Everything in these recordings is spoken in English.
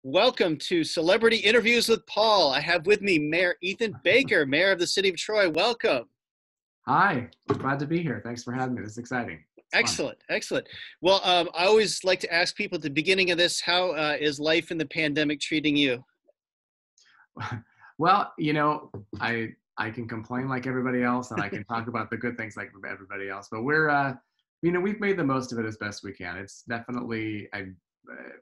Welcome to Celebrity Interviews with Paul. I have with me Mayor Ethan Baker, Mayor of the City of Troy. Welcome. Hi, glad to be here. Thanks for having me. This is exciting. It's fun. Excellent, excellent. Well, I always like to ask people at the beginning of this, how is life in the pandemic treating you? Well, I can complain like everybody else, and I can talk about the good things like everybody else. But we've made the most of it as best we can. It's definitely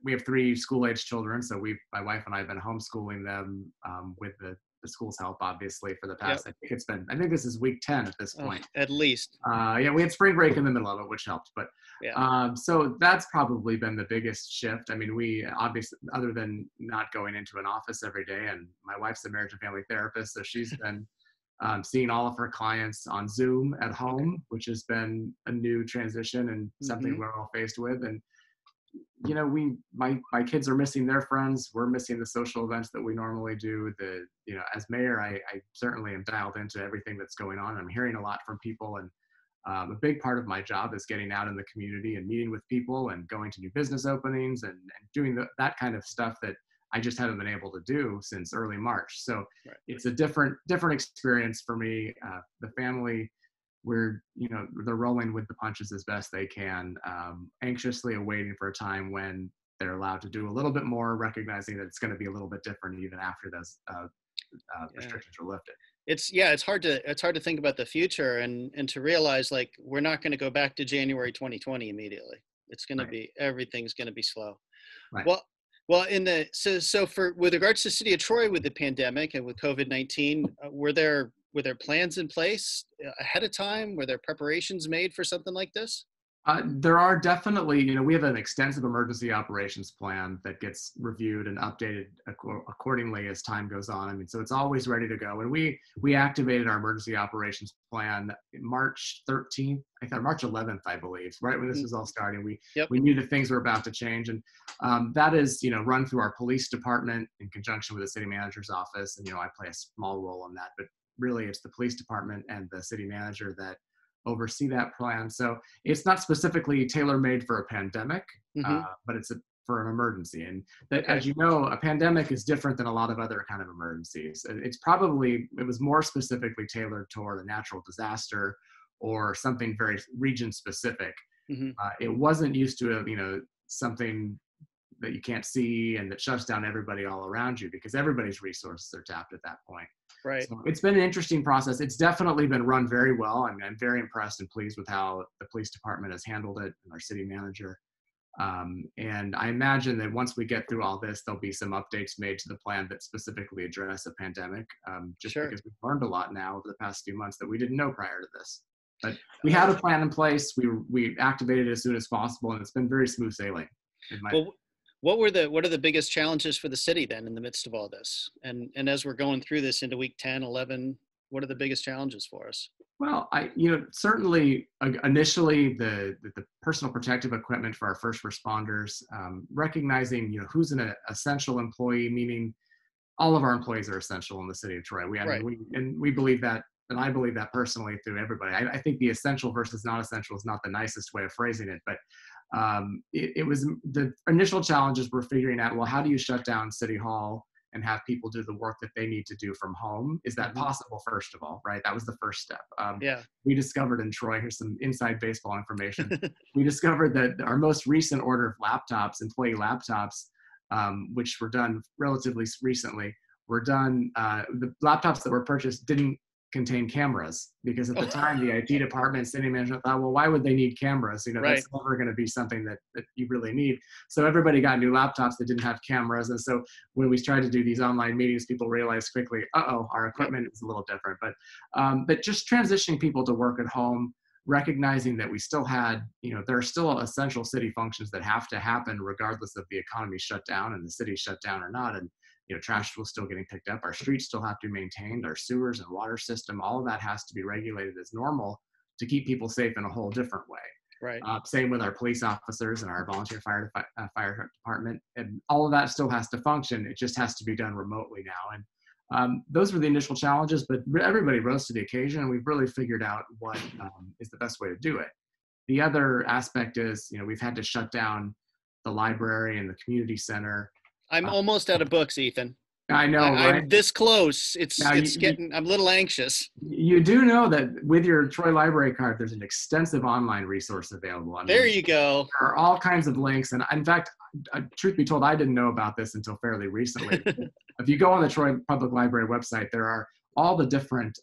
we have three school-age children, so my wife and I have been homeschooling them with the school's help, obviously, for the Yep. past. I think this is week 10 at this Oh, point. at least. Yeah, we had spring break in the middle of it, which helped. But Yeah. so that's probably been the biggest shift. I mean, we obviously, other than not going into an office every day, and my wife's a marriage and family therapist, so she's been seeing all of her clients on Zoom at home, which has been a new transition and something Hmm. we're all faced with. And my kids are missing their friends. We're missing the social events that we normally do. As mayor, I certainly am dialed into everything that's going on. I'm hearing a lot from people, and a big part of my job is getting out in the community and meeting with people and going to new business openings and doing that kind of stuff that I just haven't been able to do since early March. So Right. it's a different experience for me. The family, they're rolling with the punches as best they can, anxiously awaiting for a time when they're allowed to do a little bit more, recognizing that it's going to be a little bit different even after those Yeah. restrictions are lifted. It's hard to think about the future and to realize like we're not going to go back to January 2020 immediately. It's going to Right, be everything's going to be slow. right. Well, so for with regards to City of Troy with the pandemic and with COVID-19, were there plans in place ahead of time? Were there preparations made for something like this? There are definitely, we have an extensive emergency operations plan that gets reviewed and updated accordingly as time goes on. I mean, so it's always ready to go. And we activated our emergency operations plan March 13th, I thought March 11th, I believe, right when this Mhm. was all starting. Yep. We knew that things were about to change, and that is, run through our police department in conjunction with the city manager's office. And I play a small role in that, but really it's the police department and the city manager that oversee that plan. So it's not specifically tailor-made for a pandemic, Hmm. but for an emergency. And that, Okay. as you know, a pandemic is different than a lot of other kind of emergencies. It was more specifically tailored toward a natural disaster or something very region specific. Hmm. It wasn't used to something that you can't see and that shuts down everybody all around you, because everybody's resources are tapped at that point. Right. So it's been an interesting process. It's definitely been run very well. I mean, I'm very impressed and pleased with how the police department has handled it and our city manager. And I imagine that once we get through all this, there'll be some updates made to the plan that specifically address a pandemic, just Sure. because we've learned a lot now over the past few months that we didn't know prior to this. But we had a plan in place. We activated it as soon as possible, and it's been very smooth sailing. In my Well, what are the biggest challenges for the city then in the midst of all this? And as we're going through this into week 10, 11, what are the biggest challenges for us? Well, certainly initially the personal protective equipment for our first responders, recognizing, who's an essential employee, meaning all of our employees are essential in the city of Troy. Right. We believe that, and I believe that personally through everybody. I think the essential versus not essential is not the nicest way of phrasing it, but it was the initial challenges were figuring out, well, how do you shut down City Hall and have people do the work that they need to do from home? Is that Hmm. possible, first of all, right? That was the first step. Yeah. We discovered in Troy, here's some inside baseball information. We discovered that our most recent order of laptops, employee laptops, which were done relatively recently, the laptops that were purchased didn't contain cameras, because at the Oh, time the IT department, city management thought, well, why would they need cameras? right. That's never going to be something that you really need. So everybody got new laptops that didn't have cameras. And so when we tried to do these online meetings, people realized quickly, our Yep. equipment is a little different. But just transitioning people to work at home, recognizing that we still had, there are still essential city functions that have to happen regardless of the economy shut down and the city shut down or not. And trash was still getting picked up. Our streets still have to be maintained. Our sewers and water system, all of that has to be regulated as normal to keep people safe in a whole different way. Right. Same with our police officers and our volunteer fire department, and all of that still has to function. It just has to be done remotely now. And those were the initial challenges, but everybody rose to the occasion, and we've really figured out what is the best way to do it. The other aspect is, we've had to shut down the library and the community center I'm almost out of books, Ethan. I know, right? I'm this close. Now, It's getting. I'm a little anxious. you do know that with your Troy Library card, there's an extensive online resource available. I There mean, you go. there are all kinds of links. And in fact, truth be told, I didn't know about this until fairly recently. If you go on the Troy Public Library website, there are all the different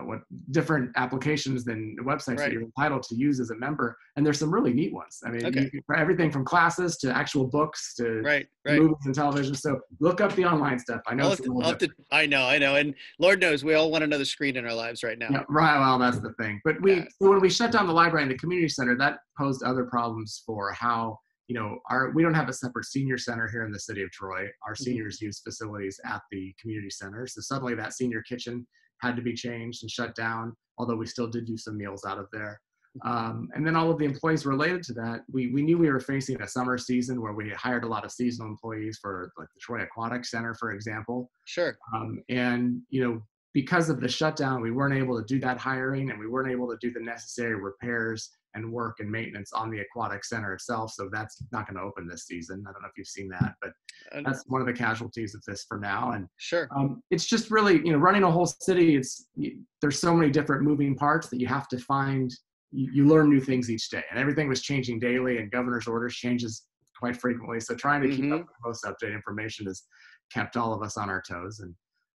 what different applications and websites that Right. you're entitled to use as a member, and there's some really neat ones. I mean, Okay. everything from classes to actual books to Right. Right. movies and television. So look up the online stuff. I know it's a little I'll have to, I know, and Lord knows we all want another screen in our lives right now. yeah, right. Well, that's the thing. But Yeah. so when we shut down the library and the community center, that posed other problems for how, we don't have a separate senior center here in the city of Troy. Our seniors use facilities at the community center. So suddenly that senior kitchen had to be changed and shut down, although we still did do some meals out of there. And then all of the employees related to that, we knew we were facing a summer season where we hired a lot of seasonal employees for like the Troy Aquatic Center, for example. Sure. And because of the shutdown, we weren't able to do that hiring, and we weren't able to do the necessary repairs and work and maintenance on the aquatic center itself. So that's not going to open this season. I don't know if you've seen that, but that's one of the casualties of this for now. And Sure. it's just really, running a whole city. There's so many different moving parts that you have to find. You learn new things each day, and everything was changing daily, and governor's orders changes quite frequently. So trying to keep up with the most updated information has kept all of us on our toes. And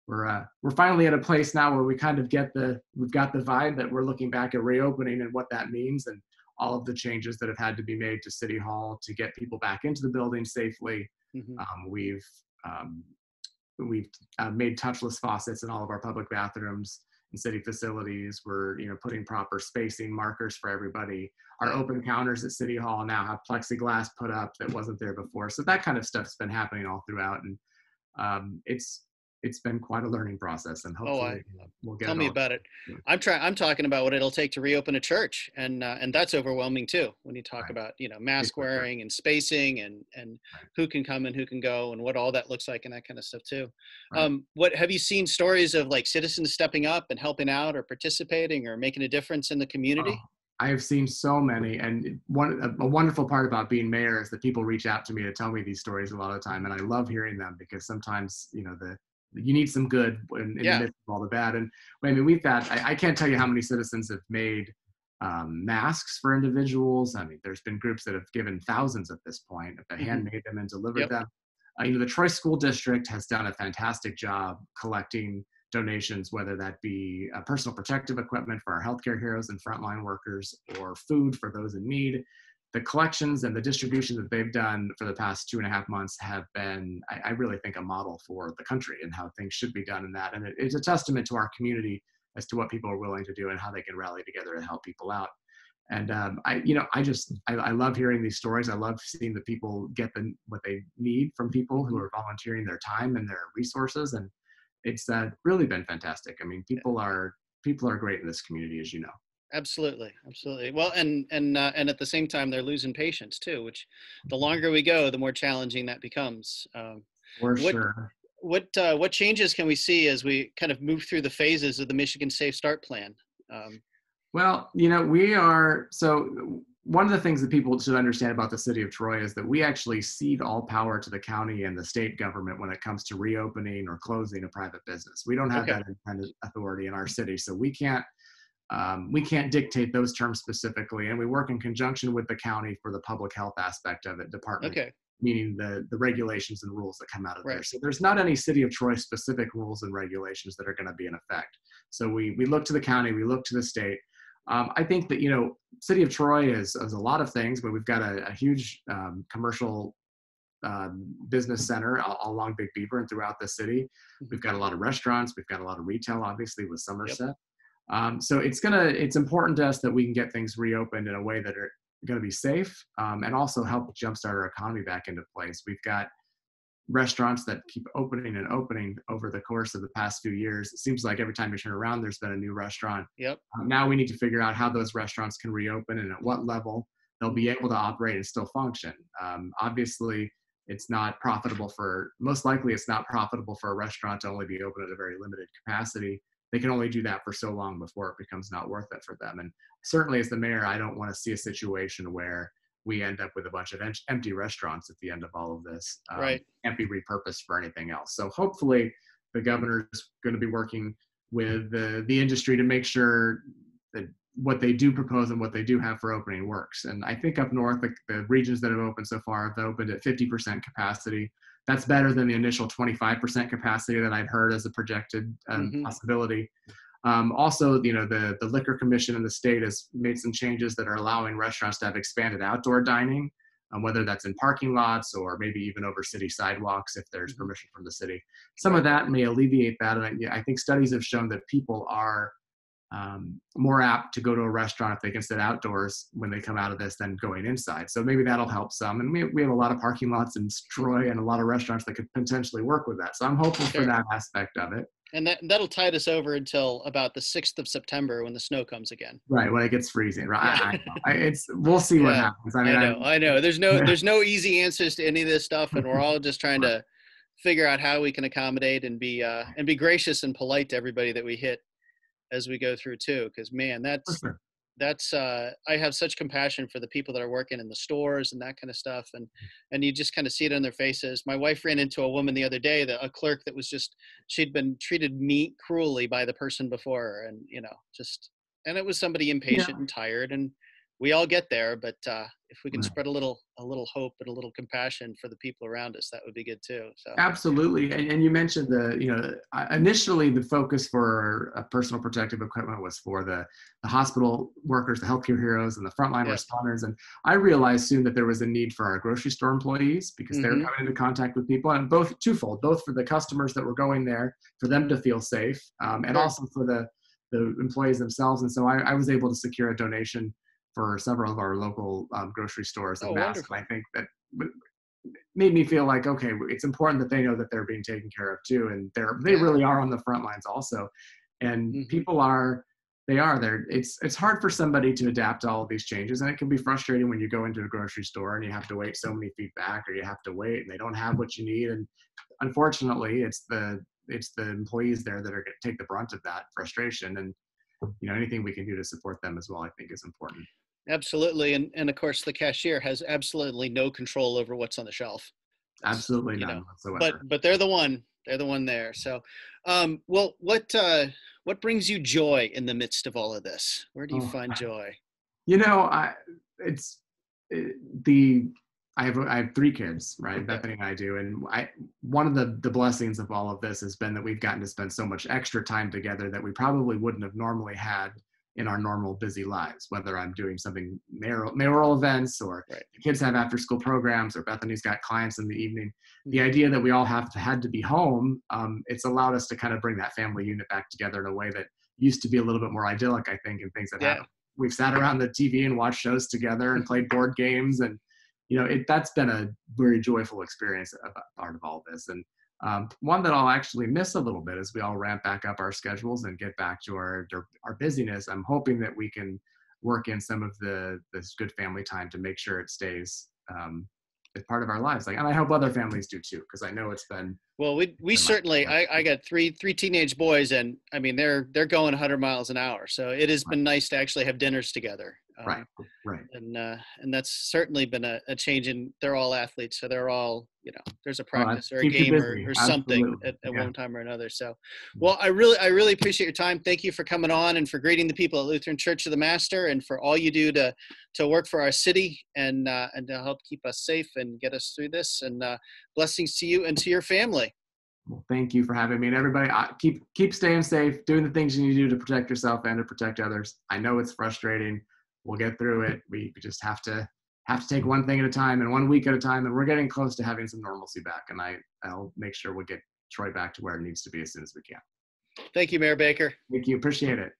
we're finally at a place now where we've got the vibe that we're looking back at reopening and what that means, and all of the changes that have had to be made to City Hall to get people back into the building safely. We've made touchless faucets in all of our public bathrooms and city facilities. We're putting proper spacing markers for everybody. Our open counters at City Hall now have plexiglass put up that wasn't there before. So that kind of stuff's been happening all throughout, and it's been quite a learning process, and hopefully we'll get tell me about it. I'm talking about what it'll take to reopen a church, and that's overwhelming too. When you talk about mask wearing and spacing and who can come and who can go and what all that looks like and that kind of stuff too. What have you seen stories of, like, citizens stepping up and helping out or participating or making a difference in the community? I have seen so many, and a wonderful part about being mayor is that people reach out to me to tell me these stories a lot of the time, and I love hearing them, because sometimes you need some good in the midst of all the bad. And I mean, we've had, I can't tell you how many citizens have made masks for individuals. I mean, there's been groups that have given thousands at this point, if they handmade them and delivered them. The Troy School District has done a fantastic job collecting donations, whether that be personal protective equipment for our healthcare heroes and frontline workers, or food for those in need. The collections and the distribution that they've done for the past 2.5 months have been, I really think, a model for the country and how things should be done in that. And it's a testament to our community as to what people are willing to do and how they can rally together to help people out. And I love hearing these stories. I love seeing the people get what they need from people who are volunteering their time and their resources. And it's really been fantastic. I mean, people are great in this community, as you know. Absolutely. Well, and at the same time, they're losing patience too, which the longer we go, the more challenging that becomes. For sure. What changes can we see as we kind of move through the phases of the Michigan Safe Start plan? Well, so one of the things that people should understand about the city of Troy is that we actually cede all power to the county and the state government when it comes to reopening or closing a private business. We don't have that independent authority in our city, so we can't dictate those terms specifically, and we work in conjunction with the county for the public health aspect of it, department, meaning the regulations and rules that come out of there. So there's not any City of Troy specific rules and regulations that are going to be in effect. So we look to the county, we look to the state. I think that, City of Troy is a lot of things, but we've got a huge commercial business center along Big Beaver and throughout the city. We've got a lot of restaurants, we've got a lot of retail, obviously, with Somerset. So it's important to us that we can get things reopened in a way that are going to be safe, and also help jumpstart our economy back into place. We've got restaurants that keep opening and opening over the course of the past few years. It seems like every time you turn around, there's been a new restaurant. Now we need to figure out how those restaurants can reopen and at what level they'll be able to operate and still function. Obviously, most likely it's not profitable for a restaurant to only be open at a very limited capacity. They can only do that for so long before it becomes not worth it for them. And certainly as the mayor, I don't want to see a situation where we end up with a bunch of empty restaurants at the end of all of this. Right. Can't be repurposed for anything else. So hopefully the governor's going to be working with the industry to make sure that what they do propose and what they do have for opening works. And I think up north, the regions that have opened so far have opened at 50% capacity. That's better than the initial 25% capacity that I'd heard as a projected possibility. Also, the Liquor Commission in the state has made some changes that are allowing restaurants to have expanded outdoor dining, whether that's in parking lots or maybe even over city sidewalks if there's permission from the city. Some of that may alleviate that. And I think studies have shown that people are more apt to go to a restaurant if they can sit outdoors when they come out of this than going inside. So maybe that'll help some. And we have a lot of parking lots in Troy and a lot of restaurants that could potentially work with that. So I'm hopeful for that aspect of it. And that'll tide us over until about the 6th of September when the snow comes again. Right, when it gets freezing. Right, we'll see what happens. I know. There's no easy answers to any of this stuff, and we're all just trying to figure out how we can accommodate and be gracious and polite to everybody that we hit as we go through too. Because man, that's I have such compassion for the people that are working in the stores and that kind of stuff, and you just kind of see it on their faces. My wife ran into a woman the other day, a clerk that was she'd been treated cruelly by the person before her, and and it was somebody impatient and tired, and we all get there, but if we can spread a little hope and a little compassion for the people around us, that would be good too. So absolutely. And you mentioned initially the focus for personal protective equipment was for the hospital workers, the healthcare heroes, and the frontline responders. And I realized soon that there was a need for our grocery store employees because they're coming into contact with people, and both twofold, both for the customers that were going there, for them to feel safe, and also for the employees themselves. And so I was able to secure a donation for several of our local grocery stores and masks. And I think that made me feel like, okay, it's important that they know that they're being taken care of too. And they really are on the front lines also. And people are there. It's hard for somebody to adapt to all of these changes. And it can be frustrating when you go into a grocery store and you have to wait so many feet back, or you have to wait and they don't have what you need. And unfortunately, it's the employees there that are going to take the brunt of that frustration. And anything we can do to support them as well, I think is important. Absolutely. And of course, the cashier has absolutely no control over what's on the shelf. Absolutely none whatsoever. But they're the one there. So, well, what brings you joy in the midst of all of this? Where do you find joy? I have 3 kids, right? Okay. Bethany and I do. And one of the blessings of all of this has been that we've gotten to spend so much extra time together that we probably wouldn't have normally had in our normal busy lives, whether I'm doing something mayoral events, or the kids have after school programs, or Bethany's got clients in the evening. The idea that we all had to be home, it's allowed us to kind of bring that family unit back together in a way that used to be a little bit more idyllic, I think, and things that happen. We've sat around the TV and watched shows together and played board games, and that's been a very joyful experience, part of all this. And one that I'll actually miss a little bit as we all ramp back up our schedules and get back to our busyness. I'm hoping that we can work in some of this good family time to make sure it stays as part of our lives. And I hope other families do too, because I know it's been. Well, we certainly. I got three teenage boys, and I mean they're going 100 miles an hour. So it has been nice to actually have dinners together. Right. And that's certainly been a change. In they're all athletes, so they're all there's a practice or a game or something at one time or another. So, well, I really appreciate your time. Thank you for coming on and for greeting the people at Lutheran Church of the Master, and for all you do to work for our city and to help keep us safe and get us through this. And blessings to you and to your family. Well, thank you for having me. And everybody, keep staying safe, doing the things you need to do to protect yourself and to protect others. I know it's frustrating. We'll get through it. We just have to take one thing at a time and 1 week at a time. And we're getting close to having some normalcy back. And I'll make sure we'll get Troy back to where it needs to be as soon as we can. Thank you, Mayor Baker. Thank you. Appreciate it.